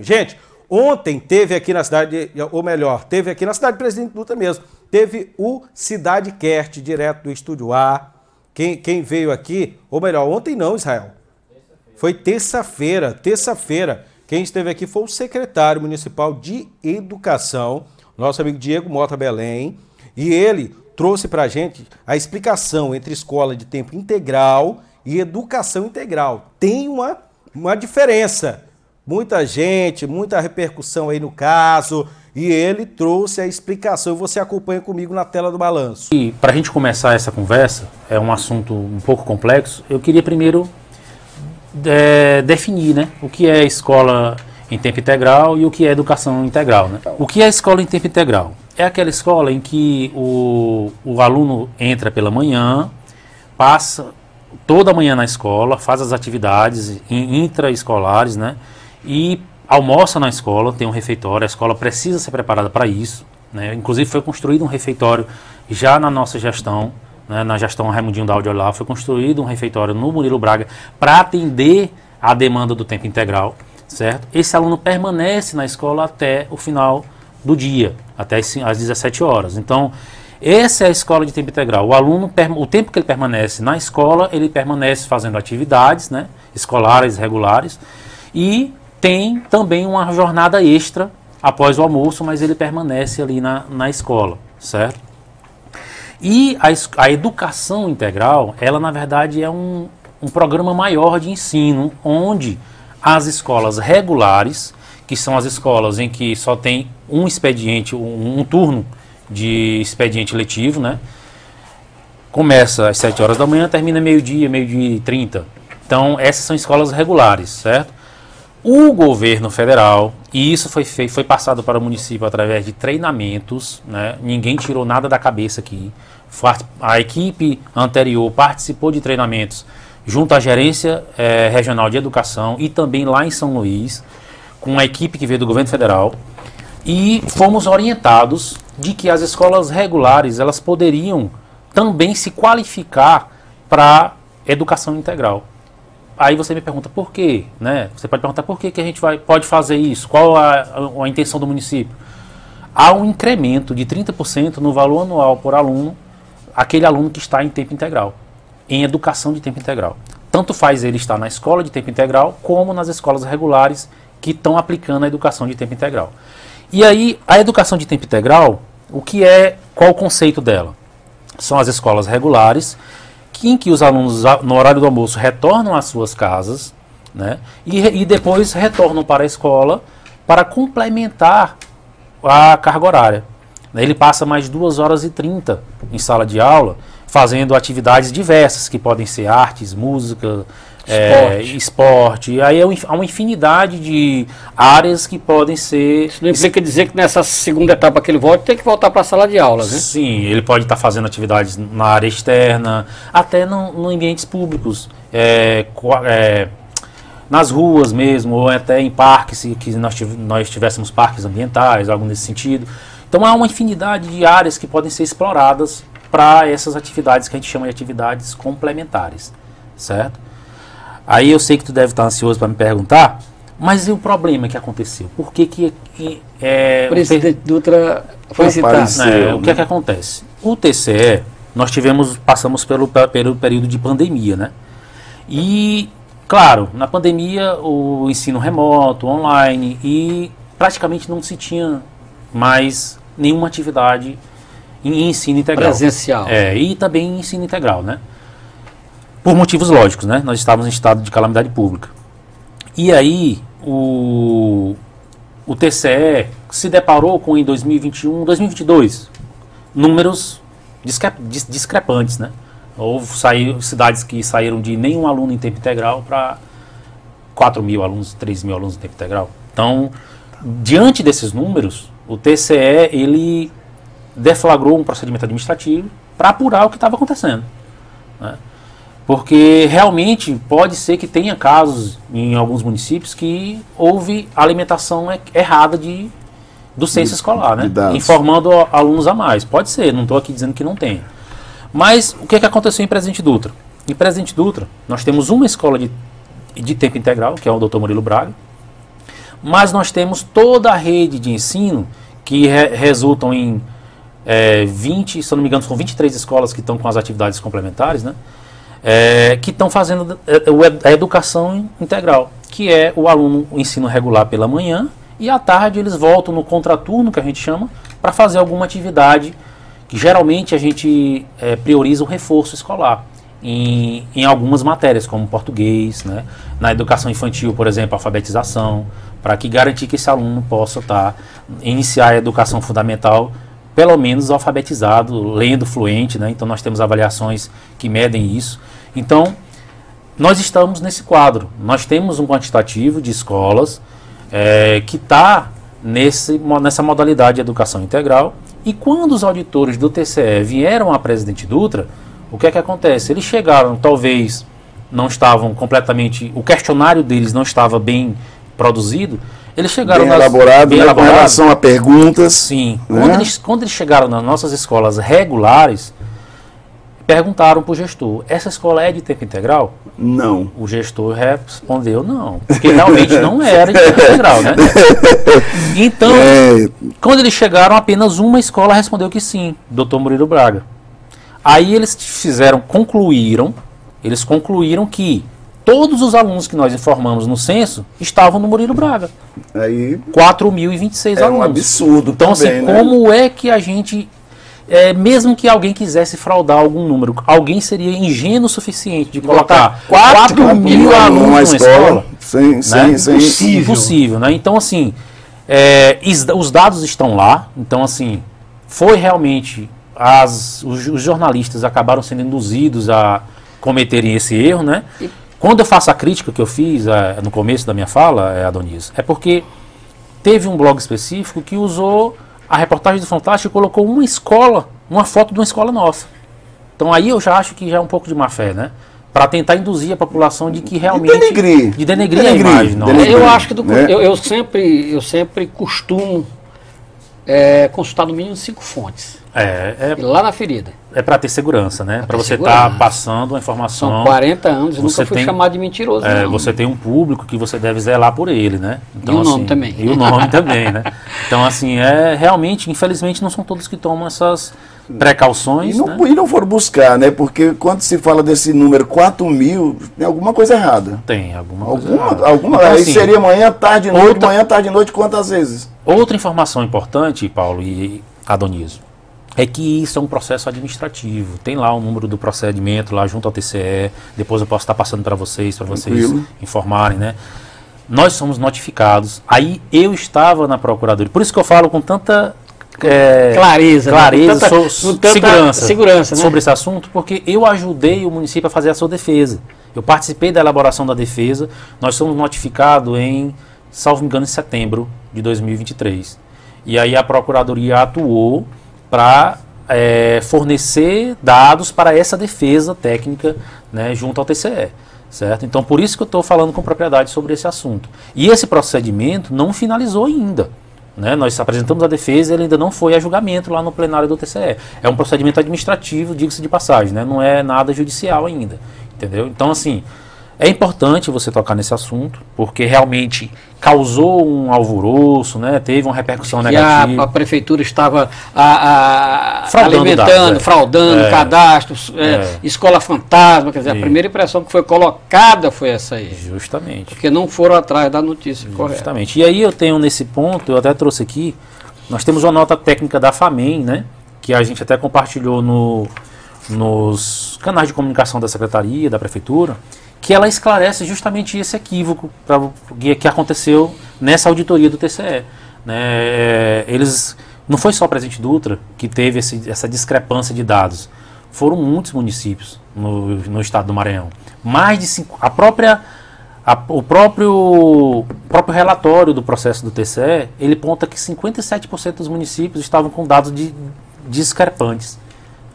Gente, ontem teve aqui na cidade, ou melhor, teve aqui na cidade de Presidente Dutra mesmo, teve o Cidade Cast, direto do Estúdio A. Quem veio aqui, ou melhor, ontem não, Israel. Foi terça-feira. Quem esteve aqui foi o secretário municipal de Educação, nosso amigo Diego Mota Belém, e ele trouxe para a gente a explicação entre escola de tempo integral e educação integral. Tem uma diferença. Muita gente, muita repercussão aí no caso, e ele trouxe a explicação. Você acompanha comigo na tela do balanço. E para a gente começar essa conversa, é um assunto um pouco complexo, eu queria primeiro definir, né, o que é escola em tempo integral e o que é educação integral. Né? O que é escola em tempo integral? É aquela escola em que o aluno entra pela manhã, passa toda a manhã na escola, faz as atividades intraescolares, né? E almoça na escola, tem um refeitório, a escola precisa ser preparada para isso, né? Inclusive foi construído um refeitório já na nossa gestão, né? Na gestão Raimundinho Daldi lá, foi construído um refeitório no Murilo Braga para atender a demanda do tempo integral, certo? Esse aluno permanece na escola até o final do dia, até às 17 horas. Então, essa é a escola de tempo integral. O aluno, o tempo que ele permanece na escola, ele permanece fazendo atividades, né? Escolares, regulares, e tem também uma jornada extra após o almoço, mas ele permanece ali na escola, certo? E a educação integral, ela na verdade é um programa maior de ensino, onde as escolas regulares, que são as escolas em que só tem um expediente, um turno de expediente letivo, né? Começa às 7 horas da manhã, termina meio-dia, meio-dia e 30. Então, essas são escolas regulares, certo? O governo federal, e isso foi passado para o município através de treinamentos, né? Ninguém tirou nada da cabeça aqui. A equipe anterior participou de treinamentos junto à Gerência Regional de Educação e também lá em São Luís, com a equipe que veio do governo federal, e fomos orientados de que as escolas regulares elas poderiam também se qualificar para educação integral. Aí você me pergunta por quê, né? Você pode perguntar por que a gente pode fazer isso, qual a intenção do município. Há um incremento de 30% no valor anual por aluno, aquele aluno que está em tempo integral, em educação de tempo integral. Tanto faz ele estar na escola de tempo integral, como nas escolas regulares que estão aplicando a educação de tempo integral. E aí, a educação de tempo integral, qual o conceito dela? São as escolas regulares, em que os alunos, no horário do almoço, retornam às suas casas, né, e depois retornam para a escola para complementar a carga horária. Ele passa mais 2 horas e 30 em sala de aula, fazendo atividades diversas, que podem ser artes, música, esporte. Aí há uma infinidade de áreas que podem ser... Isso não implica dizer que nessa segunda etapa que ele volta, tem que voltar para a sala de aulas, né? Sim, ele pode estar fazendo atividades na área externa, até no ambientes públicos, nas ruas mesmo, ou até em parques, que nós tivéssemos parques ambientais, algo nesse sentido. Então há uma infinidade de áreas que podem ser exploradas para essas atividades que a gente chama de atividades complementares, certo? Aí eu sei que tu deve estar ansioso para me perguntar, mas e o problema que aconteceu? Por que o presidente Dutra foi citado? O que é que acontece? O TCE, nós passamos pelo período de pandemia, né? E, claro, na pandemia o ensino remoto, online, e praticamente não se tinha mais nenhuma atividade em ensino integral. Presencial. E também em ensino integral, né? Por motivos lógicos, né? Nós estávamos em estado de calamidade pública. E aí, o TCE se deparou com, em 2021, 2022, números discrepantes, né? Houve cidades que saíram de nenhum aluno em tempo integral para 4 mil alunos, 3 mil alunos em tempo integral. Então, diante desses números, o TCE, ele deflagrou um procedimento administrativo para apurar o que estava acontecendo, né? Porque realmente pode ser que tenha casos em alguns municípios que houve alimentação errada do censo escolar, né? Informando alunos a mais. Pode ser, não estou aqui dizendo que não tem. Mas o que aconteceu em Presidente Dutra? Em Presidente Dutra, nós temos uma escola de tempo integral, que é o Dr. Murilo Braga, mas nós temos toda a rede de ensino que resultam em 20, se eu não me engano, são 23 escolas que estão com as atividades complementares, né? Que estão fazendo a educação integral, que é o aluno o ensino regular pela manhã e à tarde eles voltam no contraturno, que a gente chama, para fazer alguma atividade que geralmente a gente prioriza o reforço escolar em algumas matérias, como português, né? Na educação infantil, por exemplo, alfabetização, para que garantir que esse aluno possa iniciar a educação fundamental pelo menos alfabetizado, lendo fluente, né? Então nós temos avaliações que medem isso. Então, nós estamos nesse quadro. Nós temos um quantitativo de escolas que está nessa modalidade de educação integral. E quando os auditores do TCE vieram a Presidente Dutra, o que é que acontece? Eles chegaram, talvez não estavam completamente... O questionário deles não estava bem produzido. Eles chegaram... Bem elaborado, né, com relação a perguntas. Sim. Né? Quando eles chegaram nas nossas escolas regulares, perguntaram para o gestor, essa escola é de tempo integral? Não. O gestor respondeu não, porque realmente não era de tempo integral, né? Então, quando eles chegaram, apenas uma escola respondeu que sim, Dr. Murilo Braga. Aí eles concluíram que todos os alunos que nós informamos no censo estavam no Murilo Braga. Aí 4.026 alunos. É um absurdo então, também, assim, né? como é que a gente... mesmo que alguém quisesse fraudar algum número, alguém seria ingênuo o suficiente de colocar 4 mil alunos numa escola? Impossível, né? Então, assim, os dados estão lá. Então, assim, foi realmente... Os jornalistas acabaram sendo induzidos a cometerem esse erro, né? Quando eu faço a crítica que eu fiz no começo da minha fala, Adonis, é porque teve um blog específico que usou a reportagem do Fantástico e colocou uma foto de uma escola nossa. Então aí eu já acho que já é um pouco de má fé, né? Para tentar induzir a população de que realmente... De denegrir a imagem. Não. Eu acho que eu sempre costumo consultar no mínimo 5 fontes. Lá na ferida. É para ter segurança, né? Para você estar passando a informação. São 40 anos, eu nunca fui chamado de mentiroso. Você tem um público que você deve zelar por ele, né? Então, e o nome também. E o nome também, né? Então, assim, realmente, infelizmente, não são todos que tomam essas precauções. E não foram buscar, né? Porque quando se fala desse número 4 mil, tem alguma coisa errada. Tem alguma coisa errada. Então, aí assim, seria manhã, tarde, noite, manhã, tarde, noite, quantas vezes? Outra informação importante, Paulo e Adonisio, é que isso é um processo administrativo. Tem lá o número do procedimento lá junto ao TCE. Depois eu posso estar passando para vocês informarem, né? Nós somos notificados. Aí eu estava na Procuradoria. Por isso que eu falo com tanta clareza, segurança, né? Sobre esse assunto, porque eu ajudei o município a fazer a sua defesa. Eu participei da elaboração da defesa. Nós somos notificados salvo me engano, em setembro de 2023. E aí a Procuradoria atuou para fornecer dados para essa defesa técnica, né, junto ao TCE, certo? Então, por isso que eu estou falando com propriedade sobre esse assunto. E esse procedimento não finalizou ainda, né? Nós apresentamos a defesa e ele ainda não foi a julgamento lá no plenário do TCE. É um procedimento administrativo, diga-se de passagem, né? Não é nada judicial ainda, entendeu? Então, assim, é importante você tocar nesse assunto, porque realmente causou um alvoroço, né? Teve uma repercussão negativa. A prefeitura estava fraudando cadastros, escola fantasma, quer dizer, a primeira impressão que foi colocada foi essa aí. Justamente. Porque não foram atrás da notícia correta. Justamente. E aí eu tenho nesse ponto, eu até trouxe aqui, nós temos uma nota técnica da FAMEM, né? Que a gente até compartilhou nos canais de comunicação da Secretaria, da Prefeitura, que ela esclarece justamente esse equívoco que aconteceu nessa auditoria do TCE. Né? Não foi só Presidente Dutra que teve essa discrepância de dados. Foram muitos municípios no estado do Maranhão. Mais de 5... O próprio relatório do processo do TCE, ele aponta que 57% dos municípios estavam com dados discrepantes,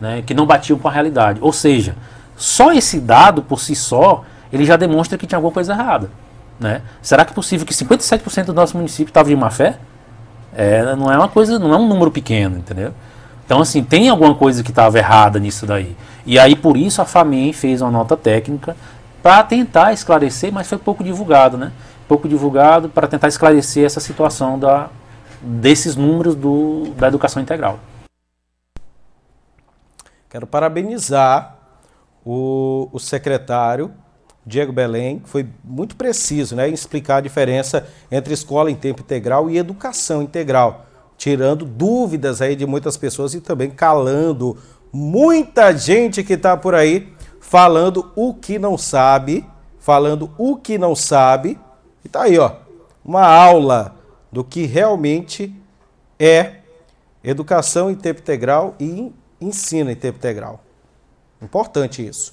né? Que não batiam com a realidade. Ou seja, só esse dado por si só, ele já demonstra que tinha alguma coisa errada, né? Será que é possível que 57% do nosso município estava de má fé? Não é uma coisa, não é um número pequeno, entendeu? Então, assim, tem alguma coisa que estava errada nisso daí. E aí, por isso, a FAMEM fez uma nota técnica para tentar esclarecer, mas foi pouco divulgado, né? pouco divulgado para tentar esclarecer essa situação desses números da educação integral. Quero parabenizar o secretário Diego Belém, que foi muito preciso, né, em explicar a diferença entre escola em tempo integral e educação integral, tirando dúvidas aí de muitas pessoas e também calando muita gente que está por aí falando o que não sabe, e tá aí, ó, uma aula do que realmente é educação em tempo integral e ensino em tempo integral. Importante isso.